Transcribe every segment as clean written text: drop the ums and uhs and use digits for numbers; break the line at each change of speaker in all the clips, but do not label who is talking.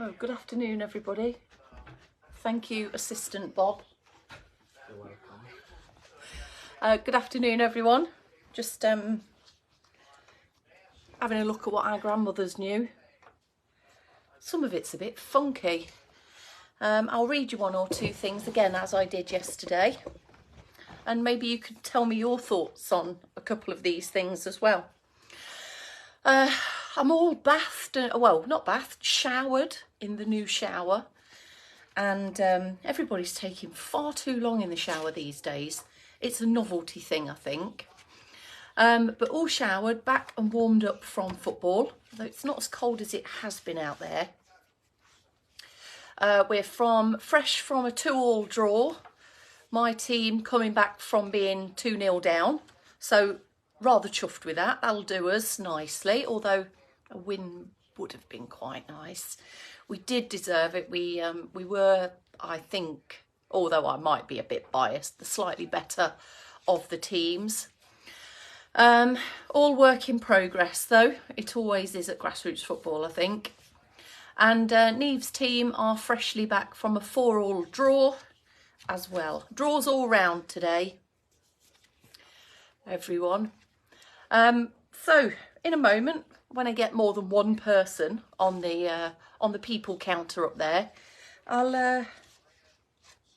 Oh, good afternoon, everybody. Thank you, Assistant Bob.
You're welcome.
Good afternoon, everyone. Just having a look at what our grandmothers knew. Some of it's a bit funky. I'll read you one or two things again, as I did yesterday. And maybe you could tell me your thoughts on a couple of these things as well. I'm all bathed, well, not bathed, showered in the new shower. And everybody's taking far too long in the shower these days. It's a novelty thing, I think. But all showered, back and warmed up from football, though it's not as cold as it has been out there. We're fresh from a 2-2 draw. My team coming back from being 2-0 down. So rather chuffed with that. That'll do us nicely, although a win would have been quite nice. We did deserve it. We were, I think, although I might be a bit biased, the slightly better of the teams. All work in progress, though. It always is at grassroots football, I think. And Neve's team are freshly back from a 4-4 draw as well. Draws all round today, everyone. So in a moment, when I get more than one person on the people counter up there,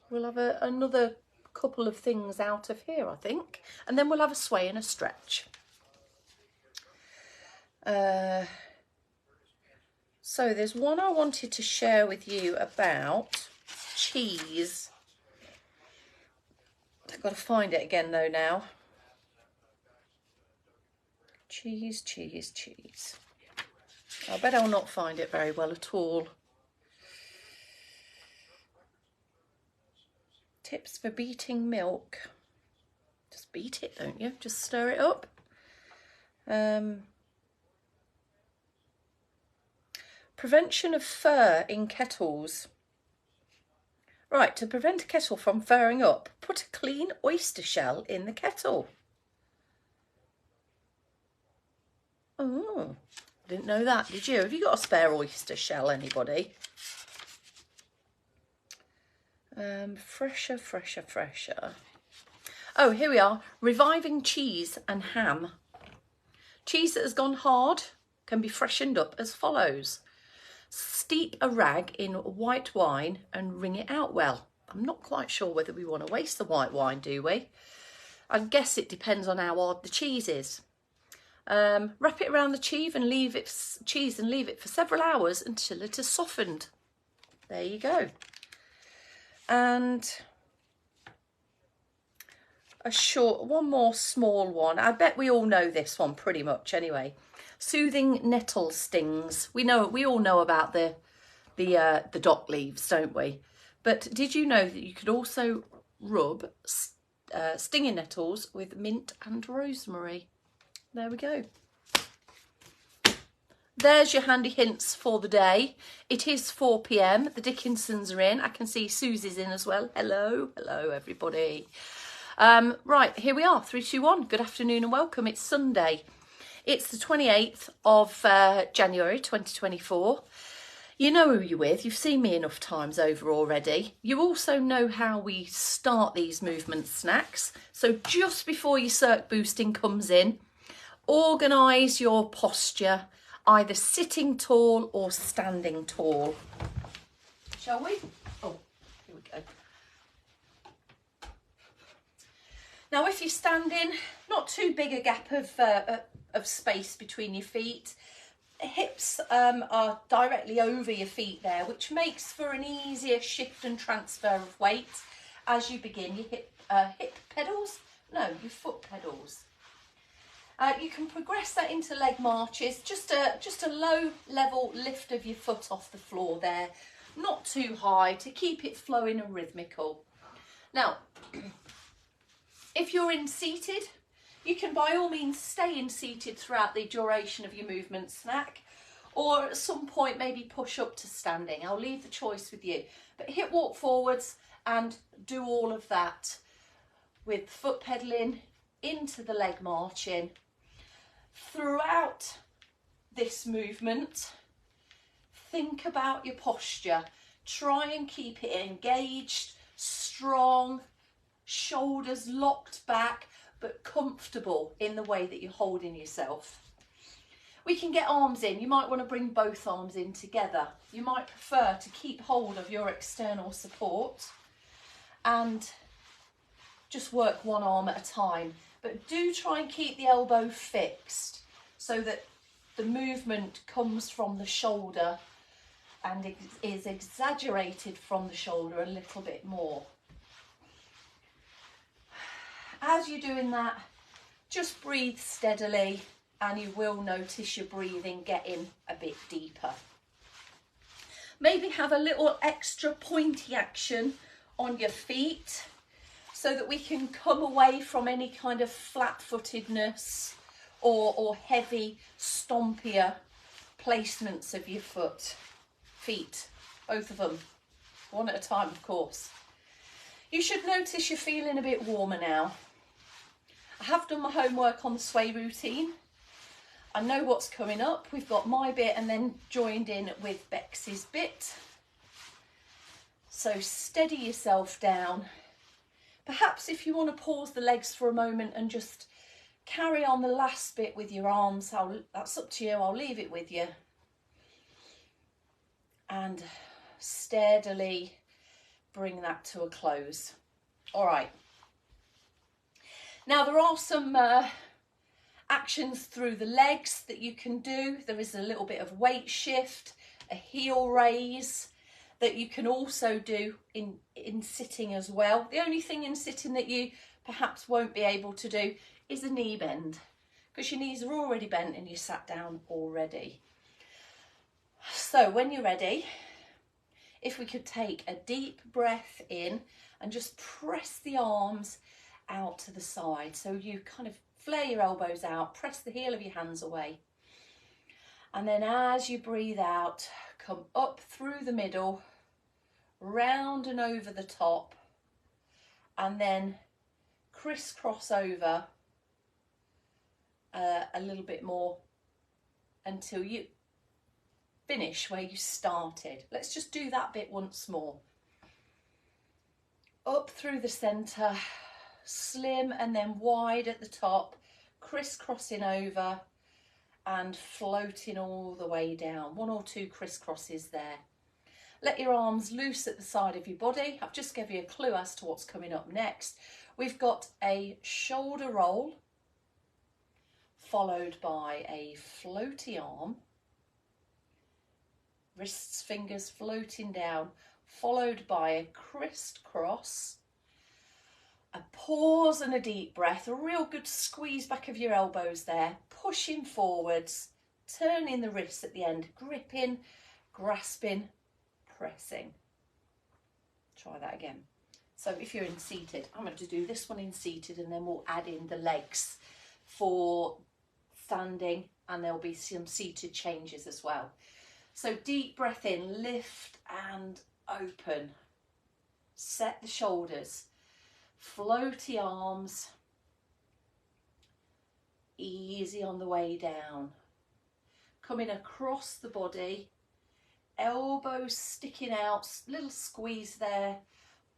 we'll have another couple of things out of here, I think, and then we'll have a sway and a stretch. So there's one I wanted to share with you about cheese. I've got to find it again though now. Cheese. I bet I'll not find it very well at all. Tips for beating milk. Just beat it, don't you? Just stir it up. Prevention of fur in kettles. Right, to prevent a kettle from furring up, put a clean oyster shell in the kettle. Oh, didn't know that, did you? Have you got a spare oyster shell, anybody? Fresher. Oh, here we are. Reviving cheese and ham. Cheese that has gone hard can be freshened up as follows. Steep a rag in white wine and wring it out well. I'm not quite sure whether we want to waste the white wine, do we? I guess it depends on how hard the cheese is. Wrap it around the cheese and leave it for several hours until it has softened. There you go. And one more small one. I bet we all know this one pretty much anyway. Soothing nettle stings. We all know about the dock leaves, don't we? But did you know that you could also rub stinging nettles with mint and rosemary? There we go. There's your handy hints for the day. It is 4 p.m. The Dickinsons are in. I can see Susie's in as well. Hello everybody. Right, here we are. 3, 2, 1. Good afternoon and welcome. It's Sunday. It's the 28th of January 2024. You know who you're with. You've seen me enough times over already. You also know how we start these movement snacks. So just before your circ boosting comes in, organise your posture, either sitting tall or standing tall. Shall we? Oh, here we go. Now, if you're standing, not too big a gap of space between your feet. Hips are directly over your feet there, which makes for an easier shift and transfer of weight as you begin your hip pedals. No, your foot pedals. You can progress that into leg marches, just a low level lift of your foot off the floor there, not too high, to keep it flowing and rhythmical. Now, if you're in seated, you can by all means stay in seated throughout the duration of your movement snack, or at some point maybe push up to standing. I'll leave the choice with you. But hip walk forwards and do all of that with foot pedaling into the leg marching. Throughout this movement, think about your posture. Try and keep it engaged, strong, shoulders locked back, but comfortable in the way that you're holding yourself. We can get arms in. You might want to bring both arms in together. You might prefer to keep hold of your external support and just work one arm at a time. But do try and keep the elbow fixed so that the movement comes from the shoulder and is exaggerated from the shoulder a little bit more. As you're doing that, just breathe steadily and you will notice your breathing getting a bit deeper. Maybe have a little extra pointy action on your feet so that we can come away from any kind of flat-footedness or heavy, stompier placements of your feet, both of them, one at a time, of course. You should notice you're feeling a bit warmer now. I have done my homework on the sway routine. I know what's coming up. We've got my bit and then joined in with Bex's bit. So steady yourself down. Perhaps if you want to pause the legs for a moment and just carry on the last bit with your arms, that's up to you. I'll leave it with you. And steadily bring that to a close. All right. Now there are some actions through the legs that you can do. There is a little bit of weight shift, a heel raise that you can also do in sitting as well. The only thing in sitting that you perhaps won't be able to do is a knee bend, because your knees are already bent and you sat down already. So when you're ready, if we could take a deep breath in and just press the arms out to the side. So you kind of flare your elbows out, press the heel of your hands away. And then as you breathe out, come up through the middle, round and over the top, and then crisscross over a little bit more until you finish where you started. Let's just do that bit once more. Up through the centre, slim and then wide at the top, crisscrossing over and floating all the way down. 1 or 2 crisscrosses there. Let your arms loose at the side of your body. I've just given you a clue as to what's coming up next. We've got a shoulder roll, followed by a floaty arm, wrists, fingers floating down, followed by a crisscross, a pause and a deep breath, a real good squeeze back of your elbows there, pushing forwards, turning the wrists at the end, gripping, grasping, pressing. Try that again. So if you're in seated, I'm going to do this one in seated and then we'll add in the legs for standing, and there'll be some seated changes as well. So deep breath in, lift and open. Set the shoulders, floaty arms, easy on the way down. Coming across the body, elbows sticking out, little squeeze there,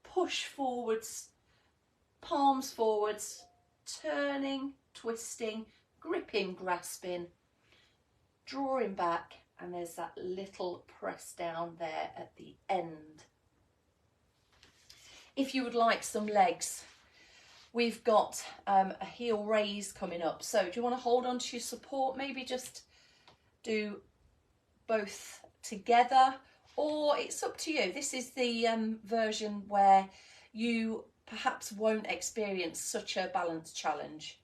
push forwards, palms forwards, turning, twisting, gripping, grasping, drawing back, and there's that little press down there at the end. If you would like some legs, we've got a heel raise coming up. So do you want to hold on to your support? Maybe just do both together, or it's up to you. This is the version where you perhaps won't experience such a balance challenge.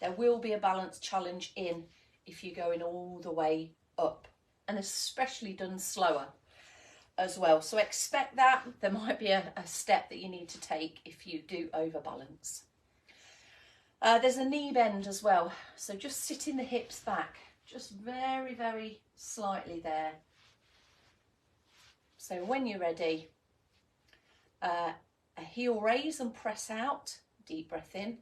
There will be a balance challenge in if you're going all the way up, and especially done slower as well. So expect that. There might be a step that you need to take if you do overbalance. There's a knee bend as well. So just sitting the hips back, just very, very slightly there. So when you're ready, a heel raise and press out, deep breath in.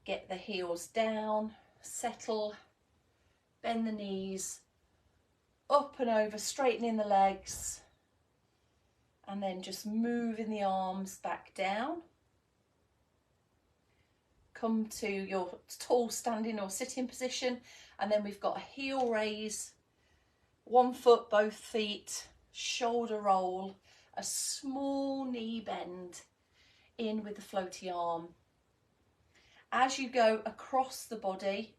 Get the heels down, settle, bend the knees, up and over, straightening the legs, and then just moving the arms back down. Come to your tall standing or sitting position, and then we've got a heel raise, 1 foot, both feet, shoulder roll, a small knee bend in with the floaty arm. As you go across the body,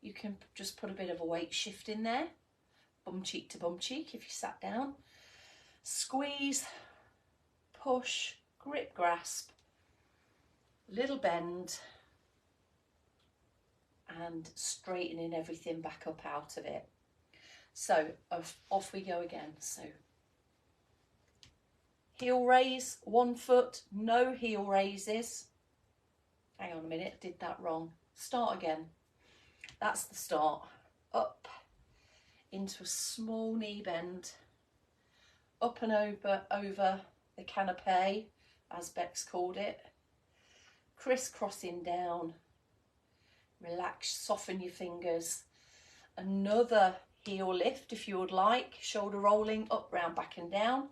you can just put a bit of a weight shift in there, bum cheek to bum cheek if you sat down. Squeeze, push, grip, grasp, little bend, and straightening everything back up out of it. So off we go again. So heel raise, 1 foot, no heel raises. Hang on a minute, I did that wrong. Start again. That's the start. Up into a small knee bend, up and over the canapé, as Bex called it, crisscrossing down. Relax, soften your fingers. Another heel lift if you would like, shoulder rolling up, round, back and down.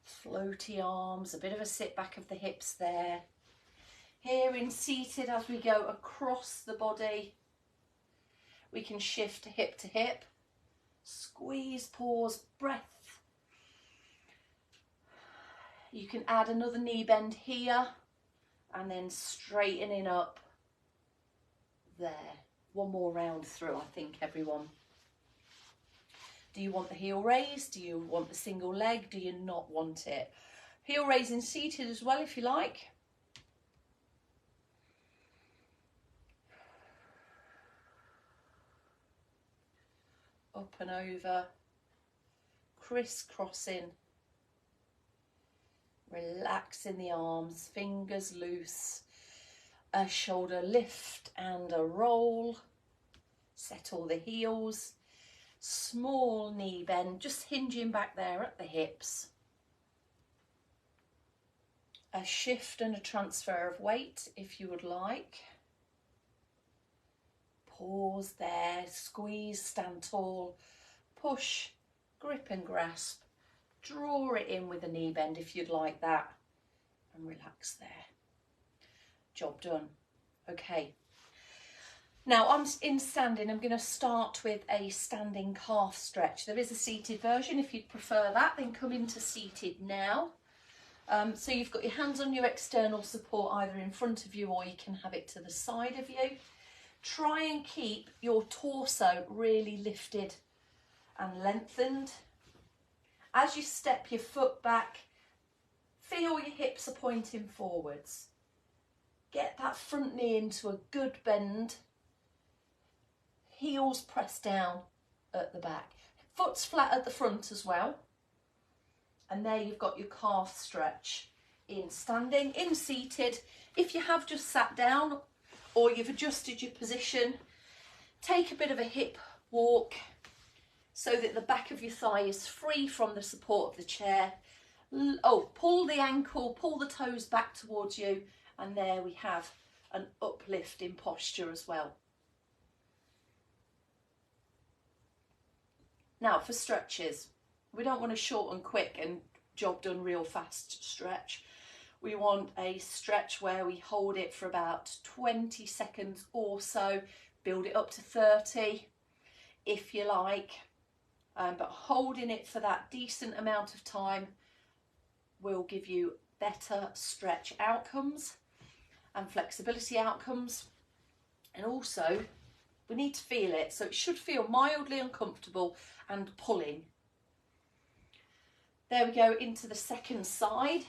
Floaty arms, a bit of a sit back of the hips there. Here in seated, as we go across the body, we can shift hip to hip. Squeeze, pause, breath. You can add another knee bend here and then straightening up there. 1 more round through, I think, everyone. Do you want the heel raise? Do you want the single leg? Do you not want it? Heel raising seated as well if you like. Up and over, crisscrossing, relaxing the arms, fingers loose, a shoulder lift and a roll, settle the heels, small knee bend, just hinging back there at the hips, a shift and a transfer of weight if you would like. Pause there, squeeze, stand tall, push, grip and grasp, draw it in with a knee bend if you'd like that, and relax there. Job done. Okay, now I'm in standing. I'm going to start with a standing calf stretch. There is a seated version. If you'd prefer that, then come into seated now. So you've got your hands on your external support either in front of you or you can have it to the side of you. Try and keep your torso really lifted and lengthened. As you step your foot back, feel your hips are pointing forwards. Get that front knee into a good bend. Heels pressed down at the back. Foot's flat at the front as well. And there you've got your calf stretch in standing. In seated, if you have just sat down or you've adjusted your position, take a bit of a hip walk so that the back of your thigh is free from the support of the chair. Pull the ankle, pull the toes back towards you, and there we have an uplift in posture as well. Now for stretches, we don't want a short and quick and job done real fast stretch. We want a stretch where we hold it for about 20 seconds or so, build it up to 30 if you like, but holding it for that decent amount of time will give you better stretch outcomes and flexibility outcomes. And also we need to feel it, so it should feel mildly uncomfortable and pulling. There we go, into the second side.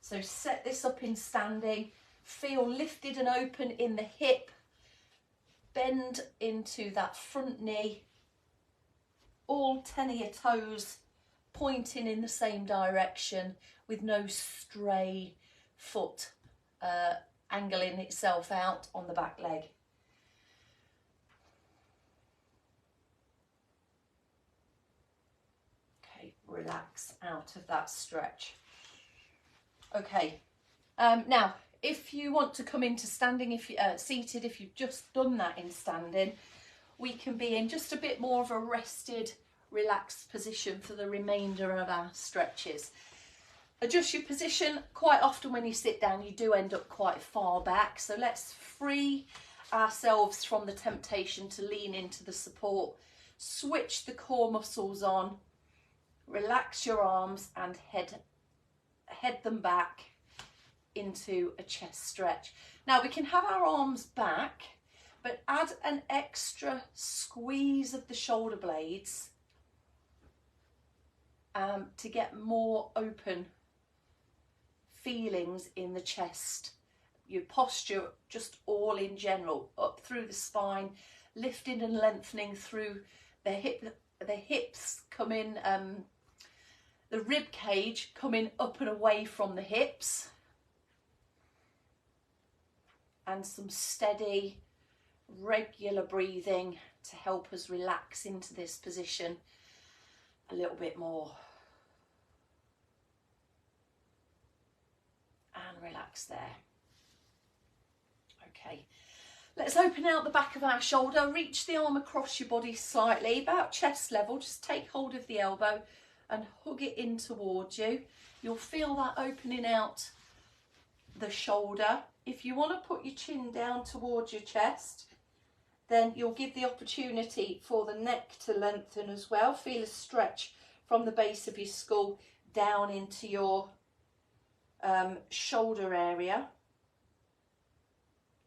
So set this up in standing, feel lifted and open in the hip, bend into that front knee, all 10 of your toes pointing in the same direction with no stray foot angling itself out on the back leg. Okay, relax out of that stretch. Okay, now if you want to come into standing, if you seated, if you've just done that in standing, we can be in just a bit more of a rested, relaxed position for the remainder of our stretches. Adjust your position. Quite often when you sit down, you do end up quite far back. So let's free ourselves from the temptation to lean into the support. Switch the core muscles on. Relax your arms and head them back into a chest stretch. Now we can have our arms back, but add an extra squeeze of the shoulder blades to get more open feelings in the chest. Your posture, just all in general, up through the spine, lifting and lengthening through the hips coming, the rib cage coming up and away from the hips, and some steady, regular breathing to help us relax into this position a little bit more. And relax there. Okay, let's open out the back of our shoulder, reach the arm across your body slightly, about chest level, just take hold of the elbow and hug it in towards you. You'll feel that opening out the shoulder. If you want to put your chin down towards your chest, then you'll give the opportunity for the neck to lengthen as well. Feel a stretch from the base of your skull down into your shoulder area.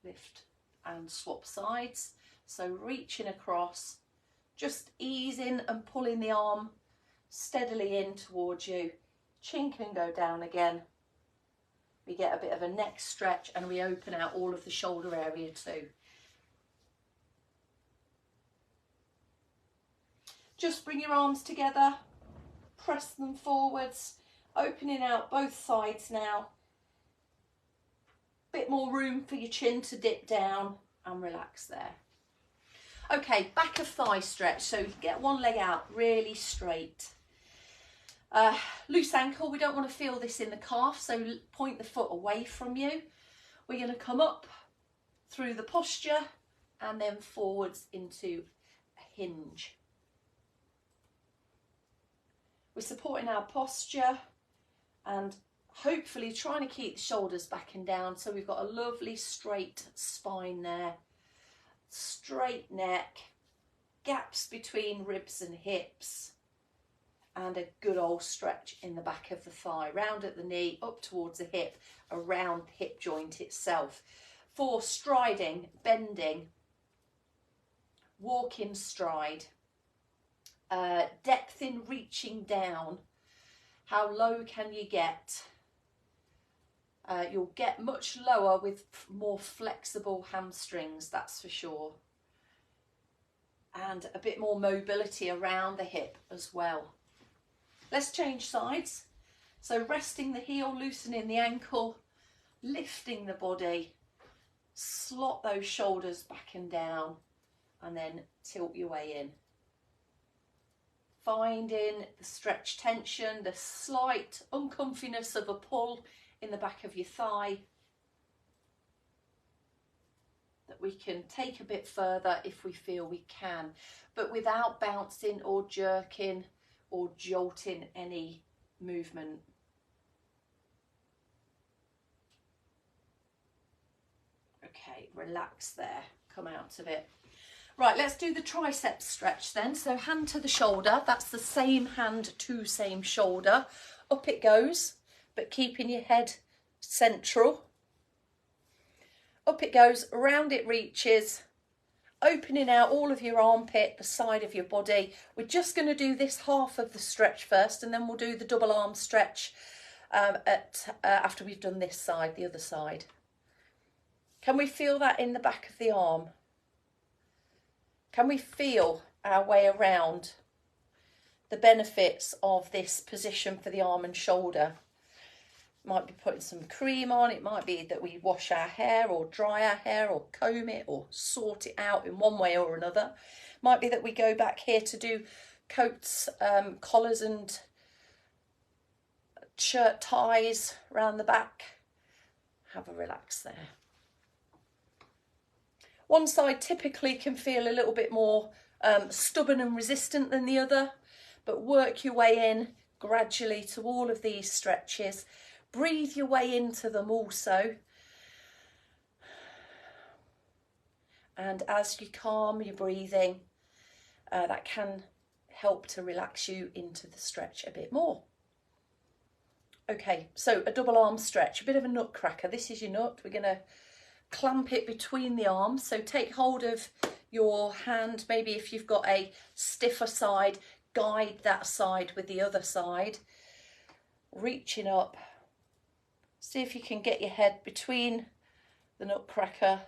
Lift and swap sides. So reaching across, just easing and pulling the arm steadily in towards you. Chin can go down again. We get a bit of a neck stretch and we open out all of the shoulder area too. Just bring your arms together, press them forwards, opening out both sides now. Bit more room for your chin to dip down and relax there. Okay, back of thigh stretch. So get one leg out really straight. Loose ankle, we don't want to feel this in the calf, so point the foot away from you. We're going to come up through the posture and then forwards into a hinge. We're supporting our posture and hopefully trying to keep the shoulders back and down, so we've got a lovely straight spine there, straight neck, gaps between ribs and hips, and a good old stretch in the back of the thigh, round at the knee, up towards the hip, around the hip joint itself. For striding, bending, walk in stride, depth in reaching down. How low can you get? You'll get much lower with more flexible hamstrings, that's for sure. And a bit more mobility around the hip as well. Let's change sides. So resting the heel, loosening the ankle, lifting the body, slot those shoulders back and down, and then tilt your way in. Finding the stretch tension, the slight uncomfiness of a pull in the back of your thigh that we can take a bit further if we feel we can, but without bouncing or jerking or jolting any movement. Okay, relax there, come out of it. Right, let's do the tricep stretch then. So hand to the shoulder, that's the same hand to same shoulder. Up it goes, but keeping your head central. Up it goes, around it reaches, opening out all of your armpit, the side of your body. We're just going to do this half of the stretch first, and then we'll do the double arm stretch after we've done this side, the other side. Can we feel that in the back of the arm? Can we feel our way around the benefits of this position for the arm and shoulder? Might be putting some cream on, it might be that we wash our hair or dry our hair or comb it or sort it out in one way or another. Might be that we go back here to do coats, collars and shirt ties around the back. Have a relax there. One side typically can feel a little bit more stubborn and resistant than the other, but work your way in gradually to all of these stretches. Breathe your way into them also. And as you calm your breathing, that can help to relax you into the stretch a bit more. Okay, so a double arm stretch, a bit of a nutcracker. This is your nut. We're going to clamp it between the arms. So take hold of your hand. Maybe if you've got a stiffer side, guide that side with the other side. Reaching up. See if you can get your head between the nutcracker.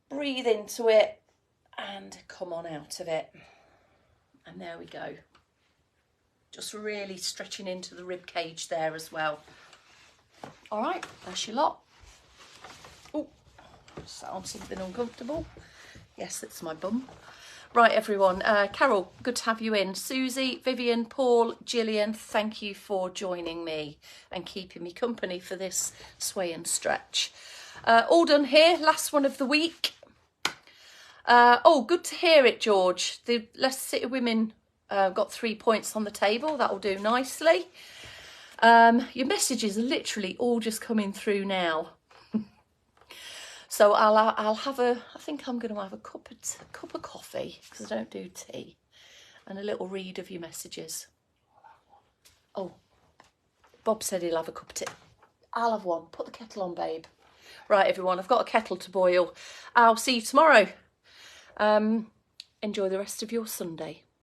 Breathe into it and come on out of it. And there we go. Just really stretching into the rib cage there as well. All right, that's your lot. Oh, sat on something uncomfortable. Yes, it's my bum. Right, everyone. Carol, good to have you in. Susie, Vivian, Paul, Gillian, thank you for joining me and keeping me company for this sway and stretch. All done here. Last one of the week. Oh, good to hear it, George. The Leicester City women got 3 points on the table. That'll do nicely. Your messages are literally all just coming through now. So I'll have I think I'm going to have a cup of coffee, because I don't do tea, and a little read of your messages. Oh, Bob said he'll have a cup of tea. I'll have one. Put the kettle on, babe. Right, everyone, I've got a kettle to boil. I'll see you tomorrow. Enjoy the rest of your Sunday.